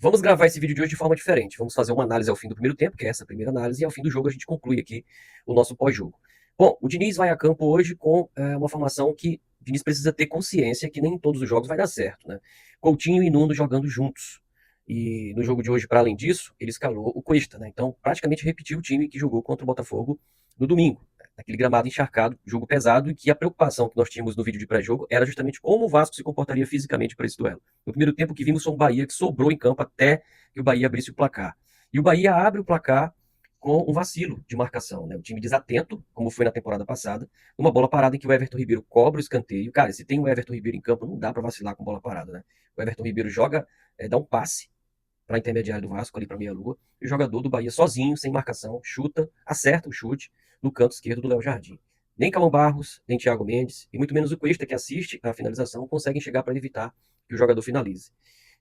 Vamos gravar esse vídeo de hoje de forma diferente. Vamos fazer uma análise ao fim do primeiro tempo, que é essa primeira análise, e ao fim do jogo a gente conclui aqui o nosso pós-jogo. Bom, o Diniz vai a campo hoje com uma formação que o Diniz precisa ter consciência que nem em todos os jogos vai dar certo, né? Coutinho e Nuno jogando juntos. E no jogo de hoje, para além disso, ele escalou o Cuesta, né? Então, praticamente repetiu o time que jogou contra o Botafogo no domingo, né? Naquele gramado encharcado, jogo pesado, e que a preocupação que nós tínhamos no vídeo de pré-jogo era justamente como o Vasco se comportaria fisicamente para esse duelo. No primeiro tempo, o que vimos foi um Bahia que sobrou em campo até que o Bahia abrisse o placar. E o Bahia abre o placar com um vacilo de marcação, né? O time desatento, como foi na temporada passada, uma bola parada em que o Everton Ribeiro cobra o escanteio. Cara, se tem o Everton Ribeiro em campo, não dá para vacilar com bola parada, né? O Everton Ribeiro joga, dá um passe para a intermediária do Vasco, ali para meia-lua, e o jogador do Bahia sozinho, sem marcação, chuta, acerta o chute no canto esquerdo do Léo Jardim. Nem Calão Barros, nem Thiago Mendes, e muito menos o Cuesta, que assiste a finalização, conseguem chegar para evitar que o jogador finalize.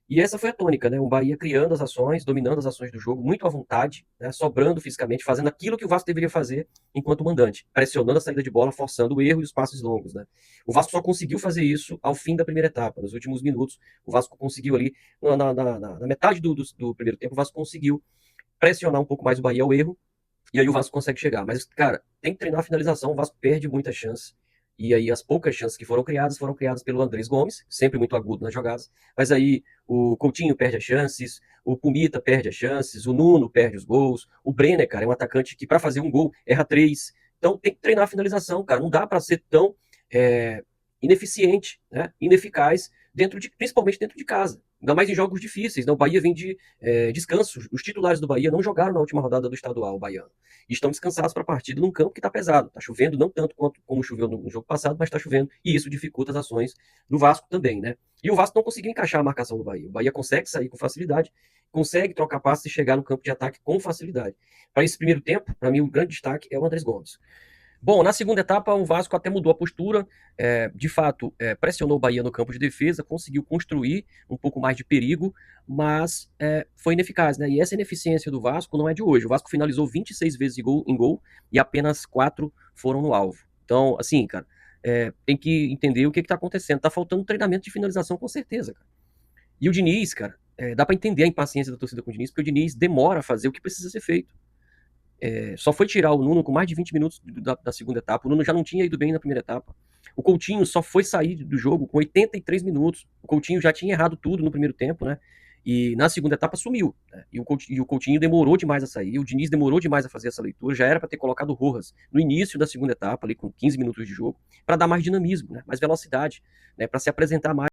E essa foi a tônica, né? O Bahia criando as ações, dominando as ações do jogo, muito à vontade, né? Sobrando fisicamente, fazendo aquilo que o Vasco deveria fazer enquanto mandante, pressionando a saída de bola, forçando o erro e os passes longos, né? O Vasco só conseguiu fazer isso ao fim da primeira etapa, nos últimos minutos. O Vasco conseguiu ali, na metade do primeiro tempo, o Vasco conseguiu pressionar um pouco mais o Bahia ao erro, e aí o Vasco consegue chegar. Mas, cara, tem que treinar a finalização, o Vasco perde muita chance. E aí as poucas chances que foram criadas pelo Andrés Gomes, sempre muito agudo nas jogadas. Mas aí o Coutinho perde as chances, o Pumita perde as chances, o Nuno perde os gols, o Brenner, cara, é um atacante que para fazer um gol erra três. Então tem que treinar a finalização, cara. Não dá para ser tão é, ineficiente, né? Ineficaz, principalmente dentro de casa. Ainda mais em jogos difíceis. Né? O Bahia vem de descanso. Os titulares do Bahia não jogaram na última rodada do estadual baiano. E estão descansados para a partida num campo que está pesado. Está chovendo, não tanto como choveu no jogo passado, mas está chovendo. E isso dificulta as ações do Vasco também, né? E o Vasco não conseguiu encaixar a marcação do Bahia. O Bahia consegue sair com facilidade, consegue trocar passes e chegar no campo de ataque com facilidade. Para esse primeiro tempo, para mim, o grande destaque é o Andrés Gomes. Bom, na segunda etapa, o Vasco até mudou a postura, de fato, pressionou o Bahia no campo de defesa, conseguiu construir um pouco mais de perigo, mas foi ineficaz, né? E essa ineficiência do Vasco não é de hoje. O Vasco finalizou 26 vezes em gol e apenas 4 foram no alvo. Então, assim, cara, tem que entender o que está acontecendo. Tá faltando treinamento de finalização, com certeza, cara. E o Diniz, cara, dá para entender a impaciência da torcida com o Diniz, porque o Diniz demora a fazer o que precisa ser feito. Só foi tirar o Nuno com mais de 20 minutos da segunda etapa. O Nuno já não tinha ido bem na primeira etapa. O Coutinho só foi sair do jogo com 83 minutos. O Coutinho já tinha errado tudo no primeiro tempo, né? E na segunda etapa sumiu. Né? E o Coutinho demorou demais a sair. O Diniz demorou demais a fazer essa leitura. Já era para ter colocado o Rojas no início da segunda etapa, ali com 15 minutos de jogo, para dar mais dinamismo, né? Mais velocidade, né? Para se apresentar mais.